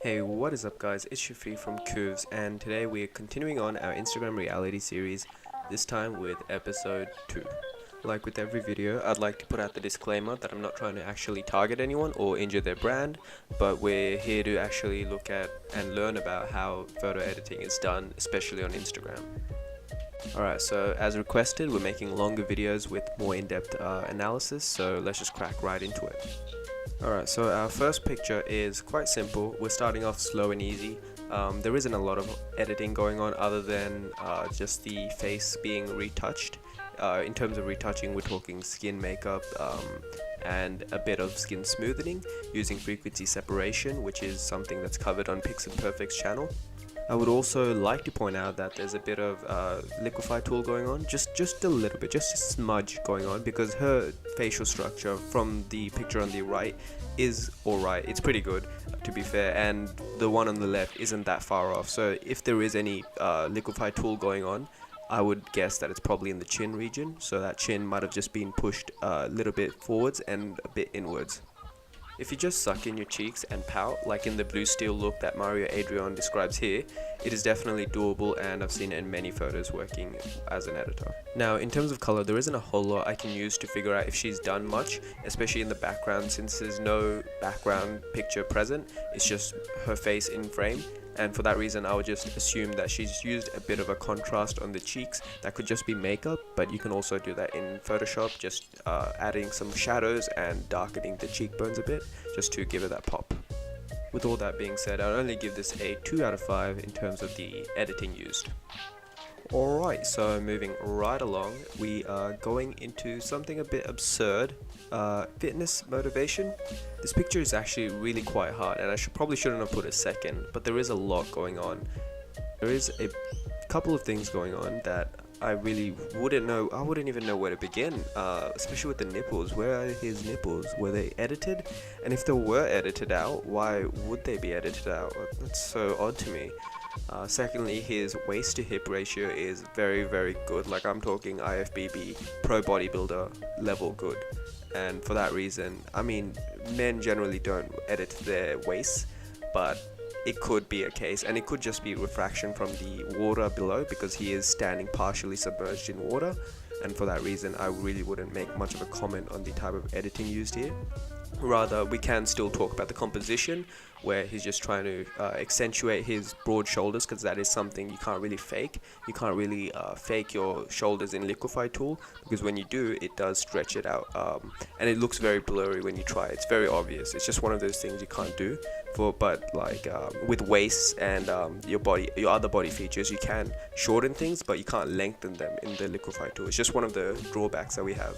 Hey, what is up guys, it's Shafi from Coves, and today we are continuing on our Instagram reality series, this time with episode 2. Like with every video, I'd like to put out the disclaimer that I'm not trying to actually target anyone or injure their brand, but we're here to actually look at and learn about how photo editing is done, especially on Instagram. Alright, so as requested, we're making longer videos with more in-depth analysis, so let's just crack right into it. Alright, so our first picture is quite simple. We're starting off slow and easy. There isn't a lot of editing going on other than just the face being retouched. In terms of retouching, we're talking skin makeup and a bit of skin smoothing using frequency separation, which is something that's covered on Pixel Perfect's channel. I would also like to point out that there's a bit of liquify tool going on, just a little bit, just a smudge going on, because her facial structure from the picture on the right is alright, it's pretty good to be fair, and the one on the left isn't that far off, so if there is any liquify tool going on, I would guess that it's probably in the chin region, so that chin might have just been pushed a little bit forwards and a bit inwards. If you just suck in your cheeks and pout, like in the blue steel look that Mario Adrian describes here, it is definitely doable, and I've seen it in many photos working as an editor. Now, in terms of color, there isn't a whole lot I can use to figure out if she's done much, especially in the background, since there's no background picture present, it's just her face in frame. And for that reason, I would just assume that she's used a bit of a contrast on the cheeks. That could just be makeup, but you can also do that in Photoshop, just adding some shadows and darkening the cheekbones a bit, just to give it that pop. With all that being said, I'll only give this a 2 out of 5 in terms of the editing used. Alright, so moving right along, we are going into something a bit absurd, fitness motivation. This picture is actually really quite hard, and I probably shouldn't have put a second, but there is a lot going on. There is a couple of things going on that I really wouldn't know. I wouldn't even know where to begin, especially with the nipples. Where are his nipples? Were they edited? And if they were edited out, why would they be edited out? That's so odd to me. Secondly, his waist to hip ratio is very good. Like, I'm talking IFBB pro bodybuilder level good. And for that reason, I mean, men generally don't edit their waists, but it could be a case, and it could just be refraction from the water below, because he is standing partially submerged in water, and for that reason I really wouldn't make much of a comment on the type of editing used here. Rather, we can still talk about the composition, where he's just trying to accentuate his broad shoulders, because that is something you can't really fake. You can't really fake your shoulders in liquify tool, because when you do, it does stretch it out, and it looks very blurry when you try. It's very obvious. It's just one of those things you can't do. But like with waists and your other body features, you can shorten things, but you can't lengthen them in the liquify tool. It's just one of the drawbacks that we have.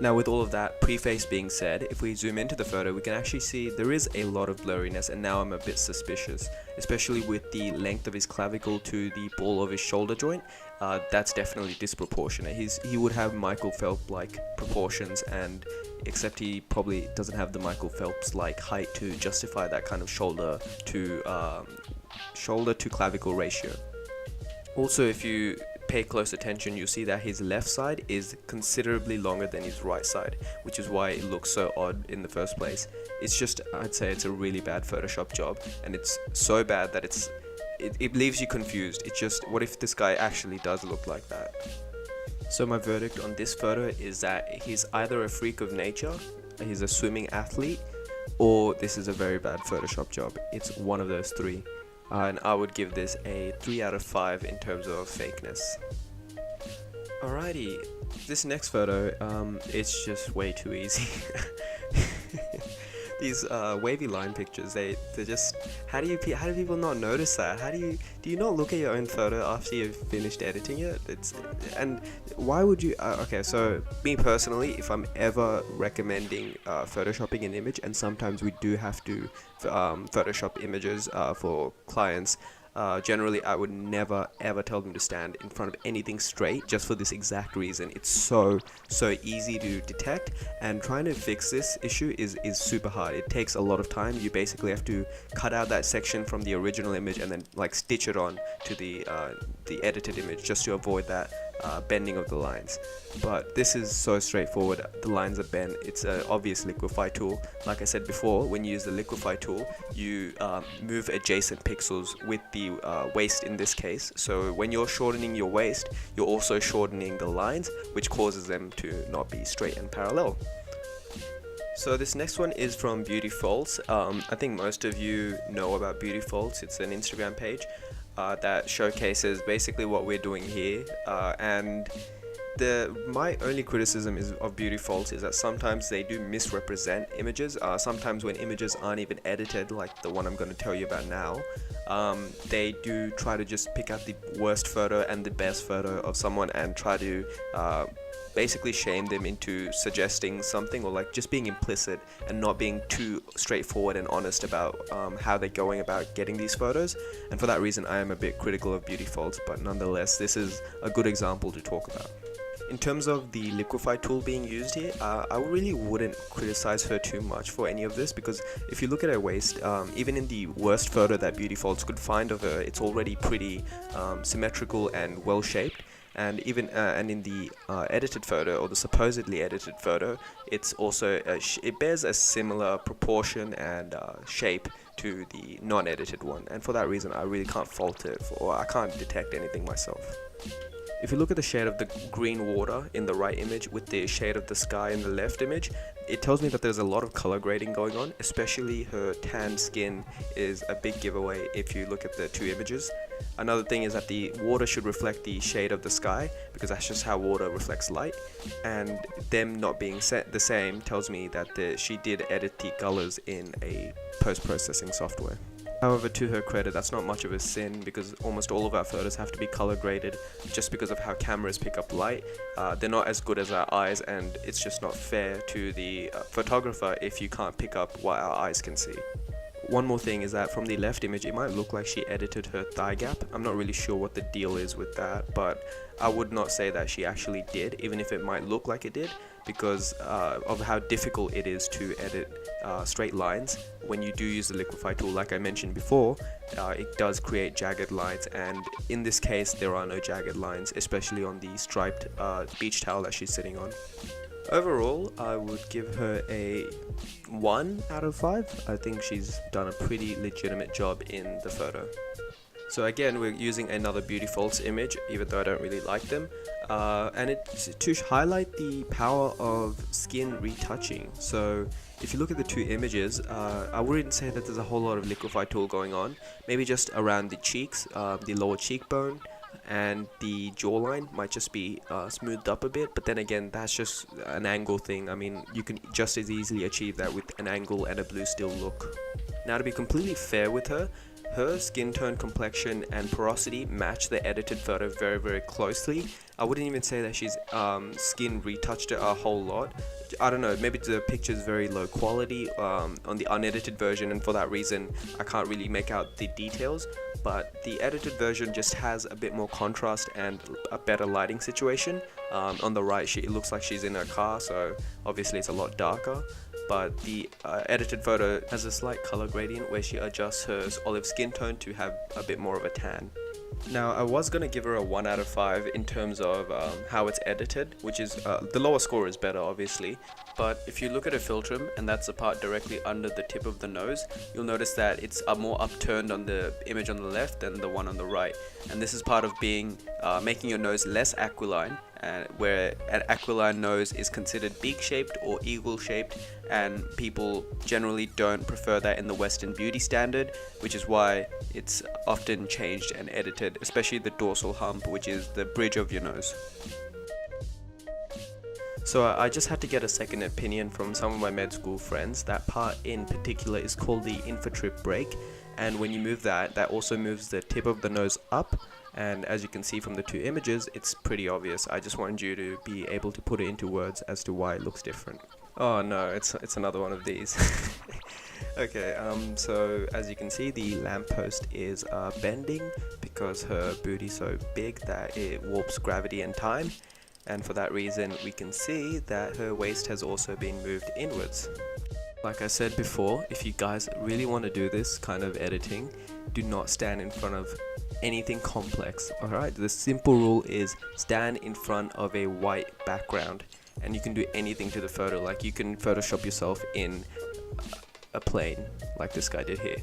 Now, with all of that preface being said, if we zoom into the photo, we can actually see there is a lot of blurriness, and now I'm a bit suspicious, especially with the length of his clavicle to the ball of his shoulder joint. That's definitely disproportionate. He would have Michael Phelps-like proportions, and except he probably doesn't have the Michael Phelps-like height to justify that kind of shoulder to clavicle ratio. Also, if you pay close attention, you'll see that his left side is considerably longer than his right side, which is why it looks so odd in the first place. It's just, I'd say it's a really bad Photoshop job, and it's so bad that it leaves you confused. It's just, what if this guy actually does look like that? So my verdict on this photo is that he's either a freak of nature, he's a swimming athlete, or this is a very bad Photoshop job. It's one of those three. And I would give this a 3 out of 5 in terms of fakeness. Alrighty, this next photo, it's just way too easy. These wavy line pictures, they're just, how do people not notice that? Do you not look at your own photo after you've finished editing it? And why would you? Okay, so me personally, if I'm ever recommending photoshopping an image, and sometimes we do have to Photoshop images for clients. Generally, I would never ever tell them to stand in front of anything straight, just for this exact reason. It's so easy to detect, and trying to fix this issue is super hard. It takes a lot of time. You basically have to cut out that section from the original image and then like stitch it on to the edited image, just to avoid that bending of the lines. But this is so straightforward. The lines are bent. It's an obvious liquify tool. Like I said before, when you use the liquify tool, you move adjacent pixels with the waist in this case. So when you're shortening your waist, you're also shortening the lines, which causes them to not be straight and parallel. So this next one is from Beauty Faults. I think most of you know about Beauty Faults. It's an Instagram page that showcases basically what we're doing here, and my only criticism of Beauty Faults is that sometimes they do misrepresent images. Sometimes when images aren't even edited, like the one I'm going to tell you about now, they do try to just pick out the worst photo and the best photo of someone and try to basically shame them into suggesting something, or like just being implicit and not being too straightforward and honest about how they're going about getting these photos. And for that reason, I am a bit critical of Beauty Faults, but nonetheless, this is a good example to talk about. In terms of the liquify tool being used here, I really wouldn't criticize her too much for any of this, because if you look at her waist, even in the worst photo that Beauty Faults could find of her, it's already pretty symmetrical and well shaped. And even and in the edited photo, or the supposedly edited photo, it's also it bears a similar proportion and shape to the non-edited one, and for that reason I really can't fault it, or I can't detect anything myself. If you look at the shade of the green water in the right image with the shade of the sky in the left image, it tells me that there's a lot of color grading going on, especially her tan skin is a big giveaway if you look at the two images. Another thing is that the water should reflect the shade of the sky, because that's just how water reflects light, and them not being the same tells me that she did edit the colors in a post-processing software. However, to her credit, that's not much of a sin, because almost all of our photos have to be color graded just because of how cameras pick up light. They're not as good as our eyes, and it's just not fair to the photographer if you can't pick up what our eyes can see. One more thing is that from the left image, it might look like she edited her thigh gap. I'm not really sure what the deal is with that, but I would not say that she actually did, even if it might look like it did, because of how difficult it is to edit straight lines. When you do use the liquify tool, like I mentioned before, it does create jagged lines, and in this case there are no jagged lines, especially on the striped beach towel that she's sitting on. Overall, I would give her a 1 out of 5. I think she's done a pretty legitimate job in the photo. So again, we're using another Beauty Faults image, even though I don't really like them, and it's to highlight the power of skin retouching. So if you look at the two images, I wouldn't say that there's a whole lot of liquify tool going on. Maybe just around the cheeks, the lower cheekbone, and the jawline might just be smoothed up a bit, but then again, that's just an angle thing. I mean, you can just as easily achieve that with an angle and a blue still look. Now, to be completely fair with her skin tone, complexion and porosity match the edited photo very, very closely. I wouldn't even say that she's skin retouched it a whole lot. I don't know, maybe the picture is very low quality on the unedited version, and for that reason I can't really make out the details, but the edited version just has a bit more contrast and a better lighting situation. On the right, it looks like she's in a car, so obviously it's a lot darker. But the edited photo has a slight color gradient where she adjusts her olive skin tone to have a bit more of a tan. Now, I was going to give her a 1 out of 5 in terms of how it's edited, which is, the lower score is better obviously, but if you look at a filtrum, and that's the part directly under the tip of the nose, you'll notice that it's more upturned on the image on the left than the one on the right, and this is part of making your nose less aquiline, where an aquiline nose is considered beak-shaped or eagle-shaped, and people generally don't prefer that in the Western beauty standard, which is why it's often changed and edited, especially the dorsal hump, which is the bridge of your nose. So I just had to get a second opinion from some of my med school friends. That part in particular is called the infotrip break, and when you move that also moves the tip of the nose up, and as you can see from the two images, it's pretty obvious. I just wanted you to be able to put it into words as to why it looks different. Oh no, it's another one of these. Okay, so as you can see, the lamppost is bending because her booty's so big that it warps gravity and time, and for that reason we can see that her waist has also been moved inwards. Like I said before, if you guys really want to do this kind of editing, do not stand in front of anything complex. Alright, the simple rule is stand in front of a white background and you can do anything to the photo. Like you can Photoshop yourself in a plane like this guy did here.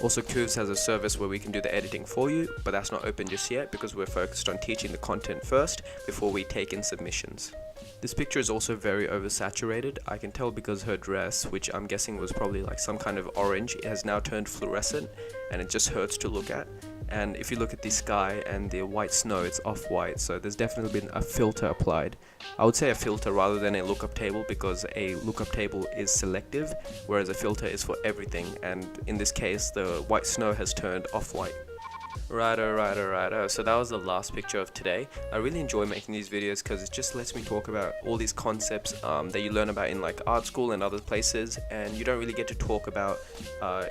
Also, Coves has a service where we can do the editing for you, but that's not open just yet because we're focused on teaching the content first before we take in submissions. This picture is also very oversaturated. I can tell because her dress, which I'm guessing was probably like some kind of orange, it has now turned fluorescent and it just hurts to look at. And if you look at the sky and the white snow, it's off-white, so there's definitely been a filter applied. I would say a filter rather than a lookup table because a lookup table is selective, whereas a filter is for everything, and in this case the white snow has turned off-white. Righto. So that was the last picture of today. I really enjoy making these videos because it just lets me talk about all these concepts that you learn about in like art school and other places, and you don't really get to talk about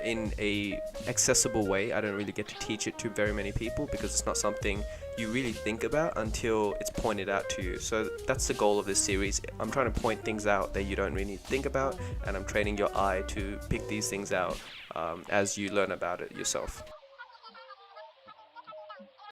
in a accessible way. I don't really get to teach it to very many people because it's not something you really think about until it's pointed out to you. So that's the goal of this series. I'm trying to point things out that you don't really think about, and I'm training your eye to pick these things out as you learn about it yourself.